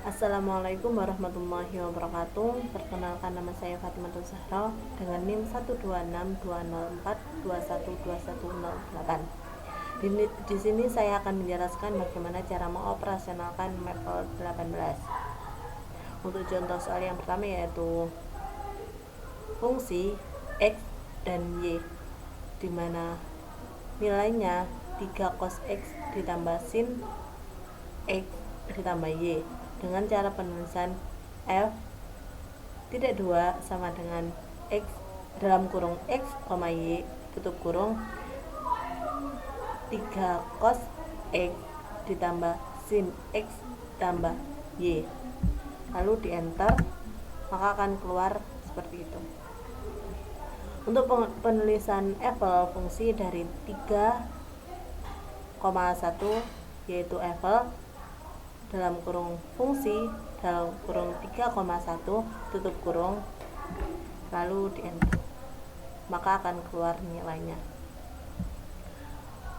Assalamualaikum warahmatullahi wabarakatuh. Perkenalkan, nama saya Fatimah Zahra dengan NIM 1262042121108. Di sini saya akan menjelaskan bagaimana cara mengoperasionalkan Maple 18. Untuk contoh soal yang pertama yaitu fungsi X dan Y, di mana nilainya 3 cos X ditambah sin X ditambah Y, dengan cara penulisan F tidak 2 sama dengan X dalam kurung X, Y tutup kurung 3 cos X ditambah sin X tambah Y, lalu di enter, maka akan keluar seperti itu. Untuk penulisan Eiffel, fungsi dari 3,1 yaitu Eiffel dalam kurung fungsi dalam kurung 3,1 tutup kurung, lalu di enter, maka akan keluar nilainya.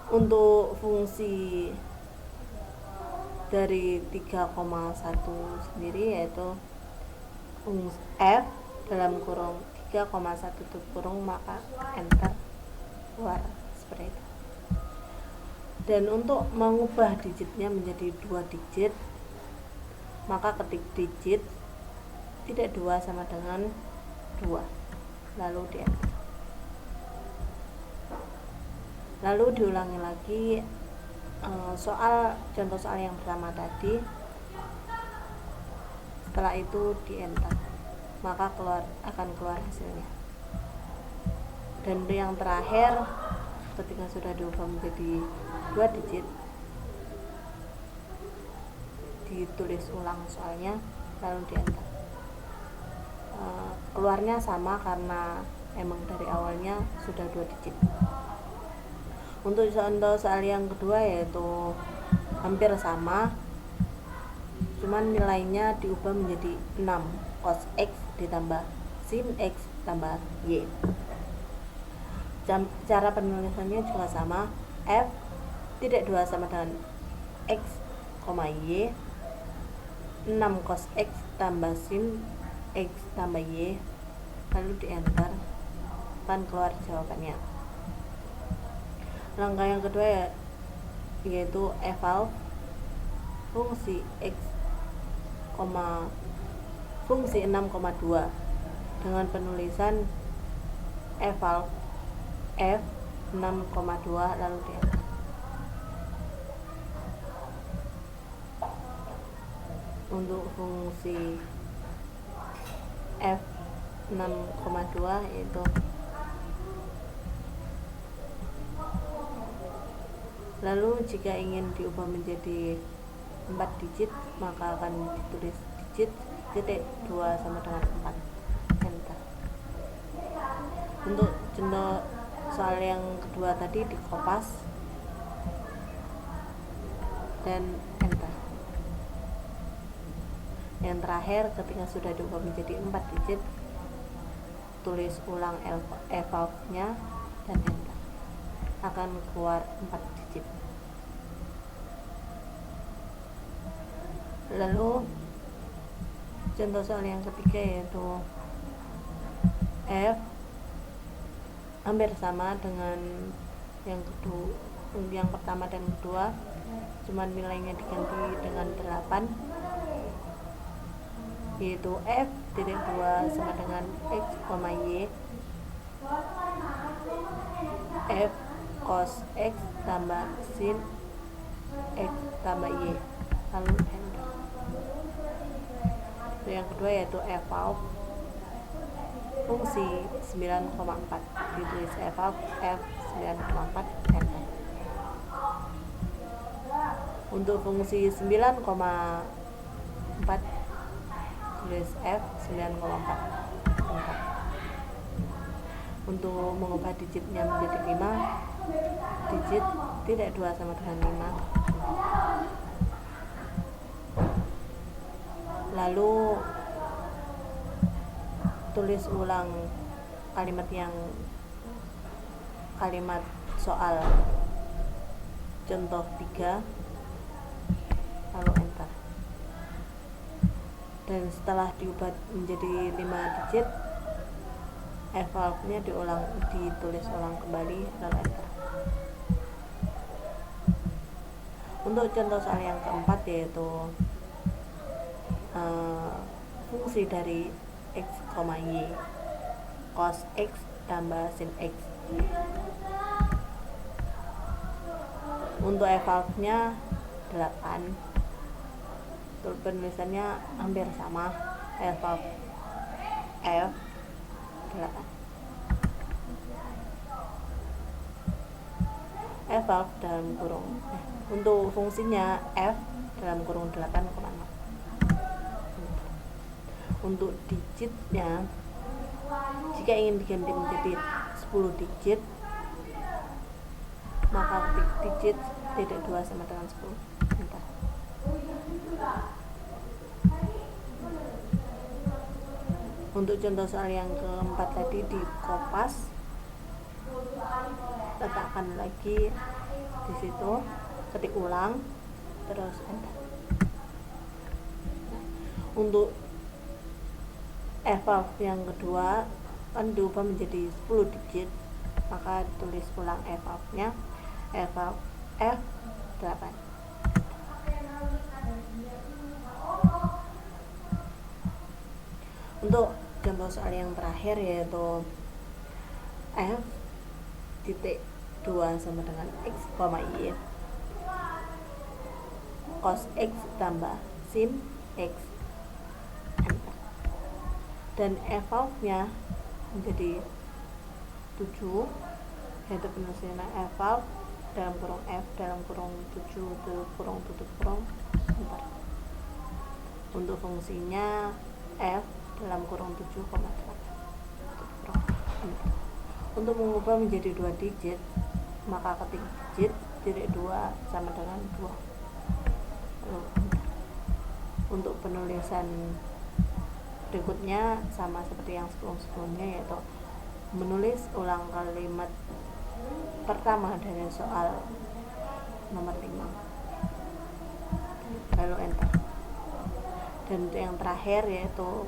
Untuk fungsi dari 3,1 sendiri yaitu fungsi F dalam kurung 3,1 tutup kurung, maka enter, keluar seperti itu. Dan untuk mengubah digitnya menjadi 2 digit, maka ketik digit tidak 2 sama dengan 2, lalu di enter. Lalu diulangi lagi contoh soal yang pertama tadi. Setelah itu di enter, maka akan keluar hasilnya. Dan yang terakhir, ketika sudah diubah menjadi 2 digit, ditulis ulang soalnya, lalu di enter. Keluarnya sama karena emang dari awalnya sudah 2 digit. Untuk contoh soal yang kedua yaitu hampir sama, cuman nilainya diubah menjadi 6 cos X ditambah sin X tambah Y. Cara penulisannya juga sama, F tidak 2 sama dengan X, Y, 6 cos X tambah sin X tambah Y, lalu di enter, akan keluar jawabannya. Langkah yang kedua yaitu eval fungsi X, fungsi 6,2 dengan penulisan eval F 6,2 lalu di enter. Untuk fungsi F 6,2 yaitu lalu jika ingin diubah menjadi 4 digit, maka akan ditulis digit titik 2 sama dengan 4, enter. Untuk contoh soal yang kedua tadi dikopas dan enter. Yang terakhir, ketika sudah diubah menjadi 4 digit, tulis ulang eval-nya dan enter, akan keluar 4 digit. Lalu contoh soal yang ketiga yaitu F hampir sama dengan yang pertama dan kedua, cuman nilainya diganti dengan 8, yaitu F titik 2 sama dengan X, Y, F cos X tambah sin X tambah Y, lalu enter. Yang kedua yaitu eval fungsi 9,4, ditulis eval F 9,4, enter. Untuk fungsi 9,4, tulis F 9,4, enter. Untuk mengubah digitnya menjadi 5 digit, tidak 2 sama dengan 5, lalu tulis ulang kalimat soal contoh 3, lalu enter. dan setelah diubah menjadi 5 digit, evalve-nya ditulis ulang kembali lalu enter. Untuk contoh soal yang keempat yaitu fungsi dari x, y, cos x tambah sin x. Untuk evalve-nya 8. Untuk penulisannya hampir sama, evalve f 8. Evalve dalam kurung untuk fungsinya f dalam kurung 8,0. Untuk digitnya, jika ingin diganti menjadi 10 digit, maka ketik digit tidak 2 sama dengan 10. Enter. Untuk contoh soal yang keempat tadi di kopas, letakkan lagi di situ, ketik ulang, terus enter. Untuk evalve yang kedua kan diubah menjadi 10 digit, maka tulis ulang evalve-nya, evalve f 8. Untuk contoh soal yang terakhir yaitu f titik 2 sama dengan x, y, cos x tambah sin x, enter. Dan evalve-nya menjadi 7, yaitu penulisannya evalve dalam kurung f dalam kurung 7 tutup kurung, enter. Untuk fungsinya f dalam kurung 7,8. Untuk mengubah menjadi 2 digit, maka ketik digit titik 2 sama dengan 2. Untuk penulisan berikutnya sama seperti yang sebelumnya, yaitu menulis ulang kalimat pertama dari soal nomor 5 lalu enter. Dan untuk yang terakhir yaitu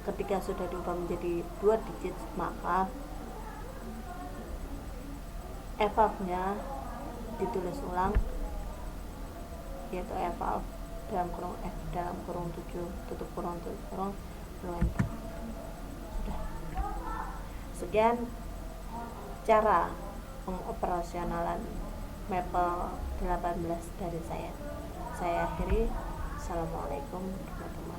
ketika sudah diubah menjadi 2 digit, maka evalve-nya ditulis ulang, yaitu evalve dalam kurung f dalam kurung 7 tutup kurung lalu enter. Sudah. Sekian cara pengoperasionalan Maple 18 dari saya. Saya akhiri. Assalamualaikum warahmatullahi wabarakatuh.